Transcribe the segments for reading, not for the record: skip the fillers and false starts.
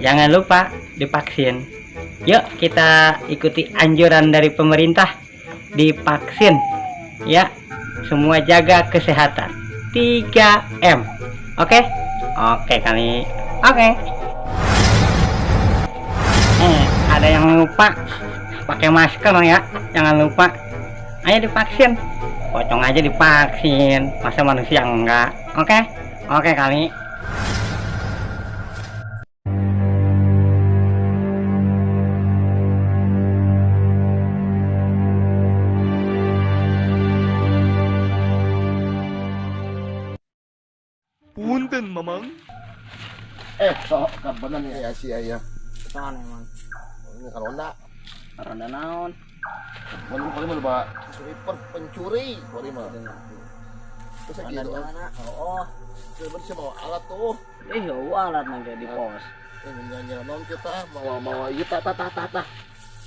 Jangan lupa divaksin. Yuk kita ikuti anjuran dari pemerintah, divaksin ya. Semua jaga kesehatan. 3M. Oke? Oke kali. Oke. Ada yang lupa pakai masker ya. Jangan lupa. Ayo divaksin. Pocong aja divaksin. Masa manusia enggak? Oke? Oke kali. Punten mamang. Sok kabanan ya si ayah. Soalnya emang. Ini kalau enggak, Ronda naon? belum kali mah lupa sniper pencuri, kali mah. Terus lagi itu. Oh. Sebenarnya mau alat tuh. Ya alat nanti di pos. Nyanyi non kita mau ieu tah.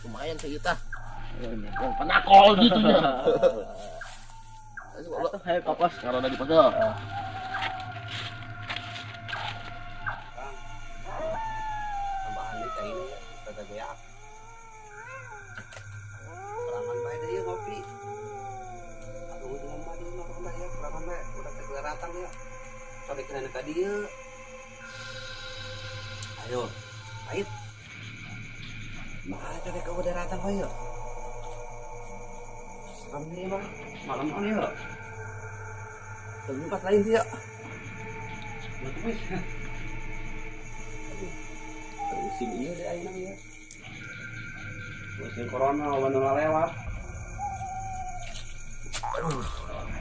Lumayan sih kita. Yang penakol gitu ya. Atuh hayu ka pos. Kalau udah dipegel. Tambahan deh kayak ini kagak goyak. Perangan bae deh ya ngopi. Aduh jangan mah di mana ya perangan bae udah kegelaratan ya. Sampai kena ka dieu. Ayo, pahit. Mah coba kau udah datang bae ya. Seram nih mah malam on ya. Tempat lain dia. Musim iya deh ayeuna ya. Musim corona wana lewat.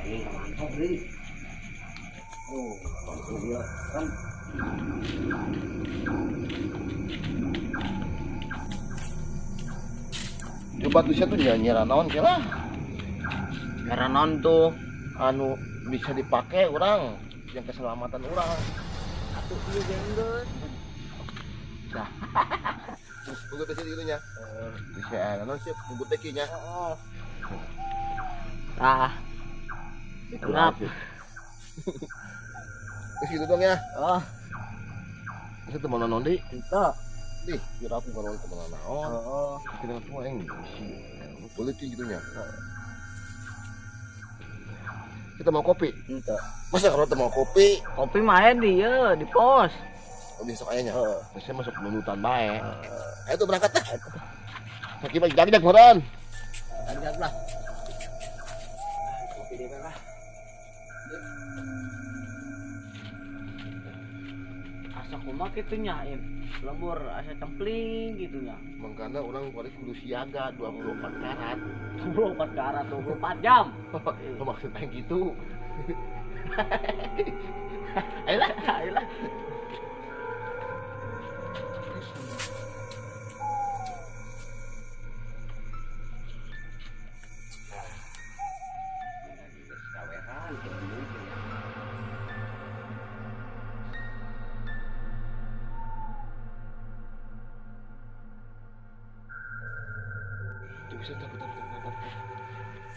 Ini mantap nih. Oh, langsung dia kan. Coba tuh tuh nyanyi naon kira. Karena non tuh Anu bisa dipakai orang yang keselamatan orang. atuh ieu jenggot. Nah. Tunggu teh gitu nya. Bisa naon sih tunggu teh nya. Heeh. Tah. Kenapa? Terus gitu dong ya. Oh, Itu teman naon deui? itu. Ih, kira aku kalau teman naon. Oh. Kita semua yang boleh gitu nya. Kita mau kopi. Itu. Masa kalau kita mau kopi, Kopi main dia di pos. besok ayahnya. Saya masuk menutan bae. Ayo tuh berangkat dah. Sakit bagi jak koran. Ajak lah. Kopi deh lah. Asa kumaha kitu nya, lembur asa cempling gitu nya. Makanya orang kudu siaga 24 karat. 24 karat 24 jam. Maksudnya gitu. Ayolah. Ayolah. Bisa takut.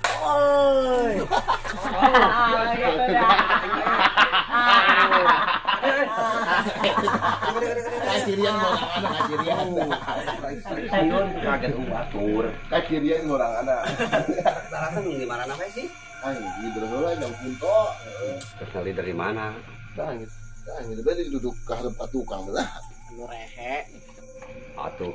Oi. Kacirian orang anak kacirian. Sion kaget atur. Kacirian orang anak. Daratan di mana namanya sih? Gitu dulu yang punto. Terkali dari mana? Gitu berarti duduk ke hadap tukang lah. Nu rehe. Atuh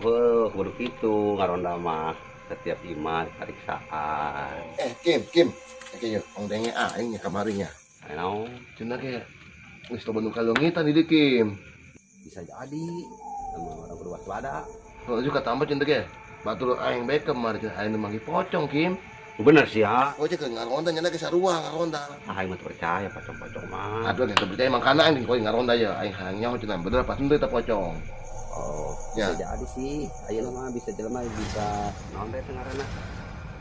kudu kitu ngaronda mah setiap iman pariksaan. Kim. Oke yuk, ong denge aing nya kamarinya. Ayo Cenah ge geus teu Bandung kalongitan di Kim. bisa jadi sama orang berwaspada. Kalau juga tambah cenah ge. Batur aing bae kemari aing manggi pocong Kim. Bener sih ya. Oh cek ngaronda nya ge sarua ngaronda. Aing mah percaya pocong-pocong mah. Aduh nya percaya mangkana aing koy ngaronda ya aing hayang nyaho cenah bener pas teu pocong. Oh, Ya. bisa jadi sih. Ayeuna mah bisa jelema bisa naon teh ngaranna?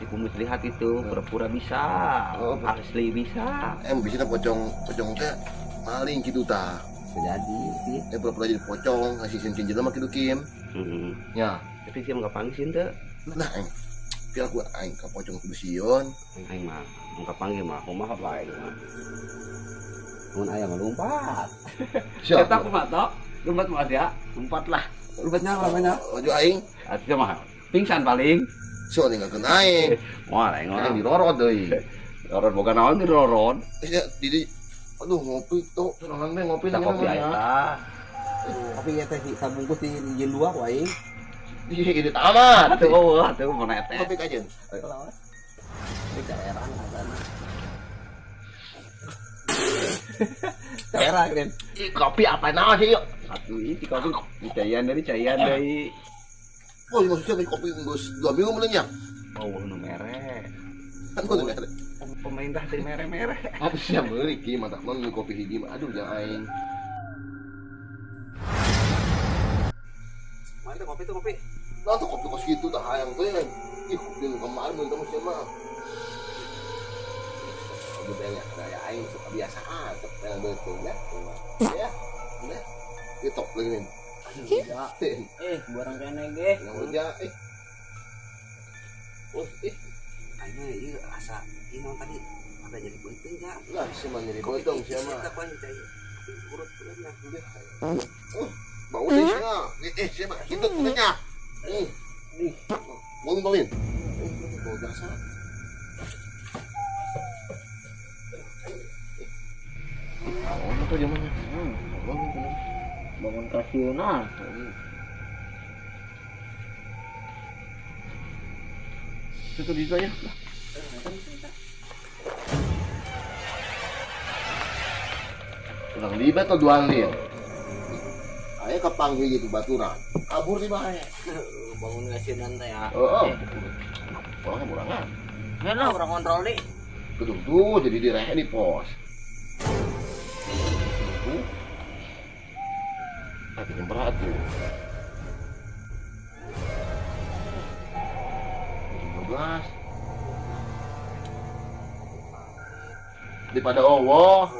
Dikumus lihat itu pura-pura bisa. Oh, Asli bisa. Bisa pocong teh maling gitu ta. Bisa jadi sih. Pura-pura jadi pocong ngasih cincin jelema kitu Kim. Heeh. Ya. Tapi sih enggak panggil teu. Nah aing kira gua aing ka pocong kudu sieun. Aing mah enggak panggil mah kumaha bae mah. Mun aya mah lompat. Siap. Cetak mah tok. Lumpat mah dia. Lumpat lah. Lumpatnya namanya. Maju aing. Atuh mah pingsan paling. So ninggalkeun aing. Moal aing Aing mah. dirorot deui. Rorot boga naon dirorot. Ya, di aduh ngopi tuh. Sorangan teh ngopi Kita kopi aja. Tapi ya teh sabungkus di luar wae. Di ini tamat. Atuh mau nete. Kopi kajen. Di daerah sana. Daerah kan. Kopi apa naon sih yuk? Satu ini kopi cayan dari. Oh, maksudnya kopi geus 2 minggu melenya. Oh, nu merek. Kan kudu merek. Pemerintah teh merek-merek. Aduh sia meuli ki mantap mun kopi hiji mah aduh jangan aing. Mana kopi tuh kopi? Nah, tuh kopi kos gitu dah hayang teh. Ih, kopi nu kemarin mun temu sia mah. Udah banyak kayak aing suka kebiasaan, sok yang betul ya. Ya. Udah. Itu lagi nih. Barang kene ge. Yang udah Oh, Aina ieu asa ieu tadi ada jadi penting ya. lah sih mah jadi botong sia mah. Apa yang cai? Urut-urutnya udah. Bau deh sia. Sia mah gitu punya. Bolin. Bau dasar. Oh, itu zaman. Bangun kasional. Itu bisa ya. Ulang libat atau duaan lin? Ayo kepanggil gitu baturan. Kabur di mana? Bangun ngasinan teh ya. Oh. Orangnya murangan. Mana orang kontrol nih. Betul tuh jadi direhen di pos. Tapi yang berat tuh. 12. Daripada Allah.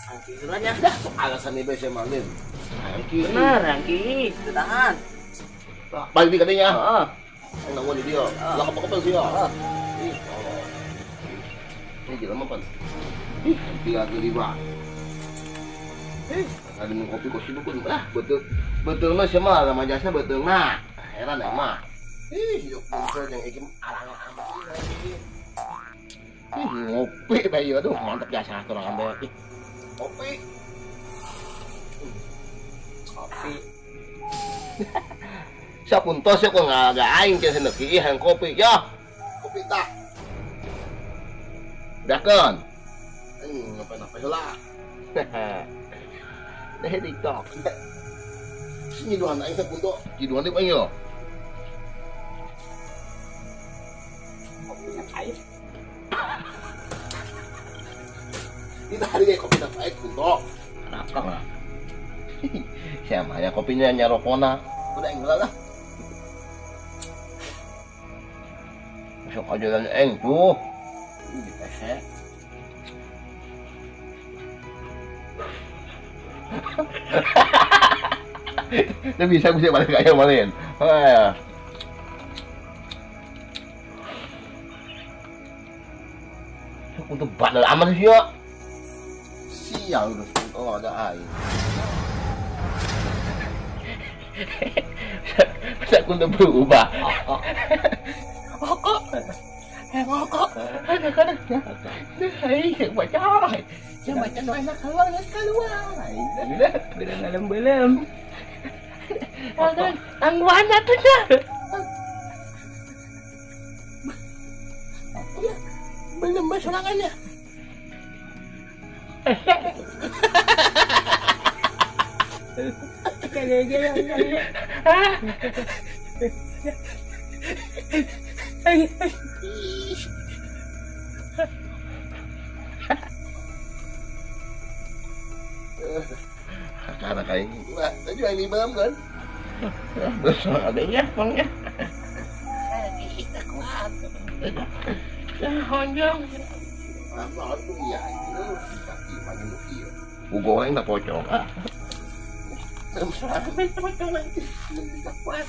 Angkirannya. Alasan ini saya malin. Angki. Bener, angki. Tahan. Balik di katanya. Heeh. Ang nawan di dia. Lah kapal siya. Ih, Allah. Ini jelas apa? Ih, tiga kali ba. Ada minum kopi kok sibuk pun lah. Betul mah sih mah nama jasa betul mah. Heran ya mah. Ih, yuk muncul yang ikim alang-alang. Ih, ngopi bayi aduh mantap jasa tuh orang ambil. Ih, kopi. Kopi. Siya punto siya kung aing kaya sinaki ihang kopi ya. Kopi tak. Dakon. Ngapa sila. Deh TikTok. Sini doan aing sa punto. Kiduan di pa inyo. Kopi na pahit. Kita hari kayak kopi na pahit punto. Kenapa lah? Siya mah ya kopinya nyarokona. Udah enggak lah. Masuk aja dan tuh. Ini pesek. Dia bisa balik kayak malin. Untuk badal aman sih ya. Sial udah oh ada air. Masa aku udah berubah. Kok? Anak-anak ya. Hai, yang baca. Yang baca anak keluar. Bilang belum. Ang wana tuh ya. Belum masalangannya. Karena kayak ini, tadi yang di belum kan? Besar adanya, bangnya. Kita kuat. Jangan. Apa tuh ya? Kaki panjang tuh iya. Ugoreng tak pocong. Sampai pocong nanti. Kita kuat.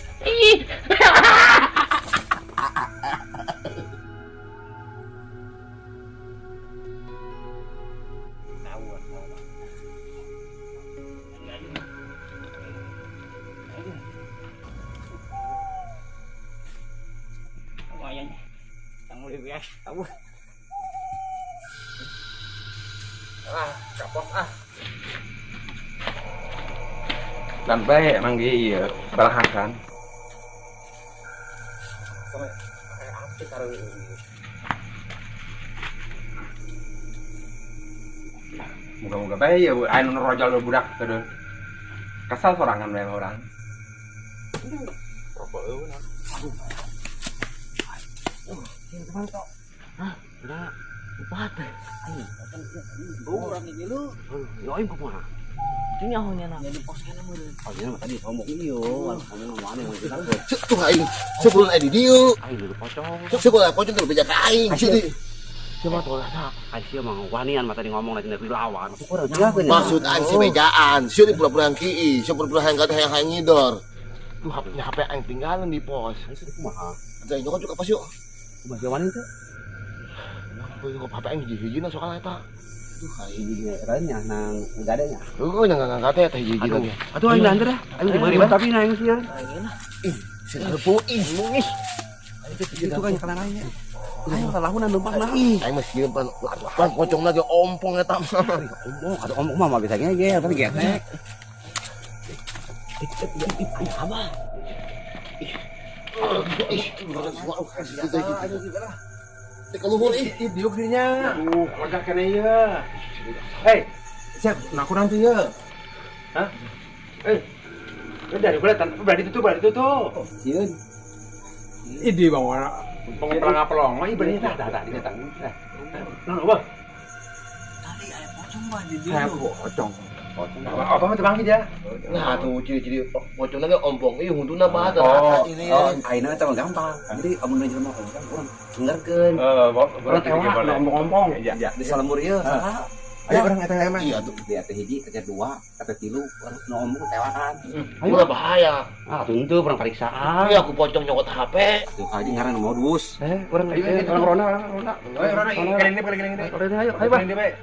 ya kamu. Kapok ah. Dan baik emang iya balahakan. Sampai pakai apa karo ini? Moga-moga baik ya anu rojal budak teu. Kesal sorangan bae orang. Rokok eueun. Teman tok. Udah. Lupa teh. Ayo, kan orang ini lu. Yo aing kumaha? Itu nyahonya na. Jadi pos kana meureun. Oh, iya tadi ngomong ieu, kamu ngomong aneh mah kita. Cuk tuh aing. Sebelum edi dieu. Aing lu pocong. Cuk sekolah pocong teu beja ka aing. Sini. Coba tuh lah. Aing sih mah wanian mah tadi ngomong lagi dari lawan. Maksud aing si bejaan. Sini pura-pura kieu, si pura-pura hanggat hayang ngidor. Tuh HP aing tinggalan di pos. Aing sih kumaha? Ada nyokot juga pas yuk. Kumaha jawanin teh? Kok HP aing hiji-hijina soalnya eta. Aduh, ini lainnya nang enggak adanya. Heueuh nya ngangkat teh hiji-hijina teh. Aduh aing nanti dah. Aing diberi tapi na aing sih. Ih, serbu ih mungis. Itu kan kana lainnya. Ayo lahunan numpang nah. Aing mah sieun pan pocong lagi ompong eta mah. Ompong, ada ompong mah bisa ngegel tapi gesek. Apa? Keluhur ih. Diuk dinya. Lega kene ieu. Hei, siap nakuran tuh ya. Hah? Dari kuliah berarti tutup. Sieun. Idi bang warna pengepelang pelong. Mah ibaratnya dah ini tang. Nah, apa? Tadi aya pocong mah di Kayak pocong. Apa mah tebang dia? Nah tuh ciri-ciri pocong lagi ompong ih huntuna mah Oh, ini. ayeuna teh mah gampang. Jadi amun jelema orang urang dengarkeun. Orang tewa ngomong-ngomong. Di salembur ieu saha? Ayo orang eta emang. Iya tuh. Di ate hiji, ate dua, ate tilu, urang nu ngomong tewakan. Ayo bahaya. Ah, tentu urang pariksaan. Iya aku pocong nyokot HP. Tuh kali ngaran modus. Orang rona. Ayo rona, kali ini. Ayo, Ayo, bae.